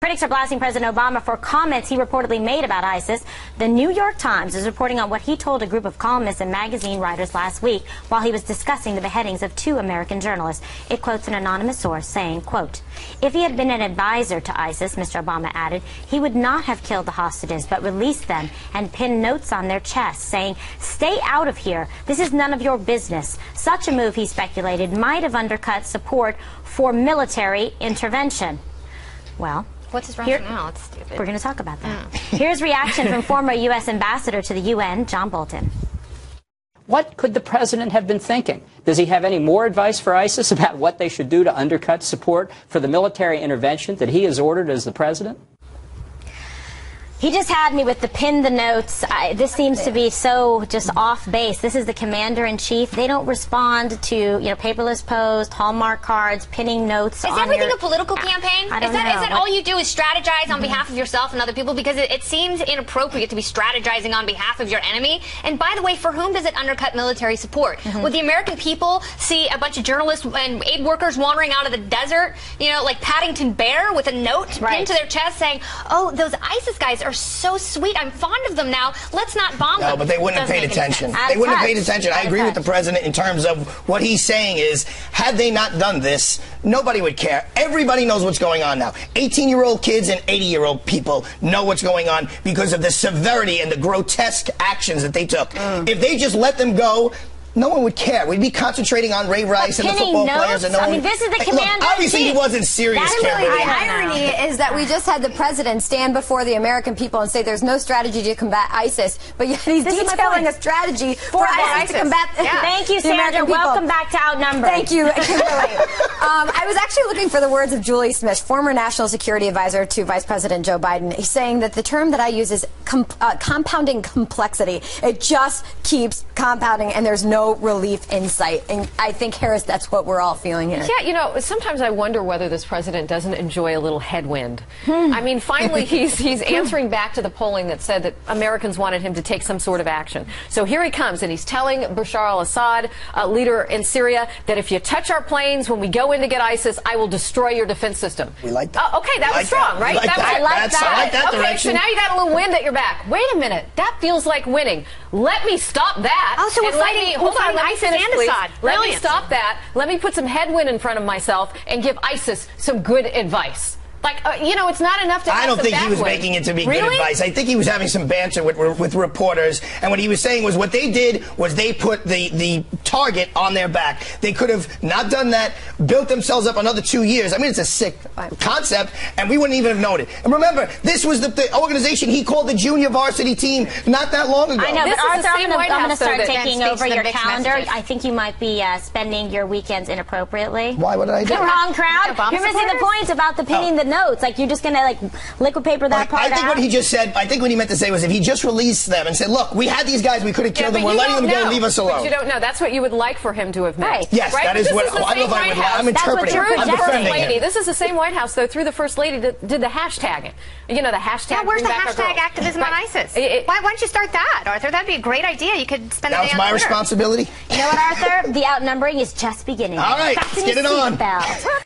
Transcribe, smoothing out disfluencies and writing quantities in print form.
Critics are blasting President Obama for comments he reportedly made about ISIS. The New York Times is reporting on what he told a group of columnists and magazine writers last week while he was discussing the beheadings of 2 American journalists. It quotes an anonymous source saying, quote, "If he had been an advisor to ISIS," Mr. Obama added, "he would not have killed the hostages, but released them and pinned notes on their chests saying, 'Stay out of here. This is none of your business.' Such a move," he speculated, "might have undercut support for military intervention." Well, what's his rationale? It's stupid. We're going to talk about that. Here's reaction from former U.S. Ambassador to the UN, John Bolton. What could the president have been thinking? Does he have any more advice for ISIS about what they should do to undercut support for the military intervention that he has ordered as the president? He just had me with the pin the notes. This seems to be so just off base. This is the commander-in-chief. They don't respond to, paperless post, Hallmark cards, pinning notes. Is everything a political campaign? I don't know. Is that all you do is strategize on behalf of yourself and other people? Because it seems inappropriate to be strategizing on behalf of your enemy. And by the way, for whom does it undercut military support? Would the American people see a bunch of journalists and aid workers wandering out of the desert, like Paddington Bear with a note pinned to their chest saying, "Oh, those ISIS guys are so sweet. I'm fond of them now. Let's not bomb them." No, but they wouldn't have paid attention. They wouldn't have paid attention. I agree with the president in terms of what he's saying is, had they not done this, nobody would care. Everybody knows what's going on now. 18-year-old kids and 80-year-old people know what's going on because of the severity and the grotesque actions that they took. If they just let them go, no one would care. We'd be concentrating on Ray Rice and the football players. And this is the commander. Look, obviously, he wasn't serious. The irony is that we just had the president stand before the American people and say there's no strategy to combat ISIS, but yet he's detailing a strategy for ISIS to combat. Thank you, Sandra. Welcome back to Outnumbered. Thank you, Kimberly. I was actually looking for the words of Julie Smith, former national security advisor to Vice President Joe Biden. He's saying that the term that I use is compounding complexity. It just keeps compounding, and there's no relief in sight. And I think, Harris, that's what we're all feeling here. Yeah, sometimes I wonder whether this president doesn't enjoy a little headwind. I mean, finally, he's answering back to the polling that said that Americans wanted him to take some sort of action. So here he comes, and he's telling Bashar al-Assad, leader in Syria, that if you touch our planes when we go in to get ISIS, I will destroy your defense system. We like that. Okay, that was strong, right? I like that okay, direction. so now you got a little wind at your back. Wait a minute. That feels like winning. Let me stop that. Oh, so we're fighting ISIS and Assad. Let me stop that. Let me put some headwind in front of myself and give ISIS some good advice. Like, it's not enough to I don't think he was making it to be good advice. I think he was having some banter with reporters, and what he was saying was what they did was they put the target on their back. They could have not done that, built themselves up another 2 years. I mean, it's a sick concept, and we wouldn't even have known it. And remember, this was the organization he called the junior varsity team not that long ago. I know, but Arthur, I'm going to start taking over your calendar. Messages. I think you might be spending your weekends inappropriately. Why? What did I do? The wrong crowd. You're missing the point about the pinning the notes. Like, you're just going to, liquid paper that part out? I think what he just said, I think what he meant to say was if he just released them and said, look, we had these guys, we could have killed them, we're letting them go, leave us alone. But you don't know. That's what you would like for him to have meant. Right. Yes, that is what I don't know if I would like. I'm interpreting. I'm defending him. This is the same White House, though, through the First Lady did the hashtag. The hashtag. Yeah, where's the hashtag activism on ISIS? Why don't you start that, Arthur? That'd be a great idea. You could spend the day on Twitter. That was my responsibility. You know what, Arthur? The outnumbering is just beginning. All right, let's get it on.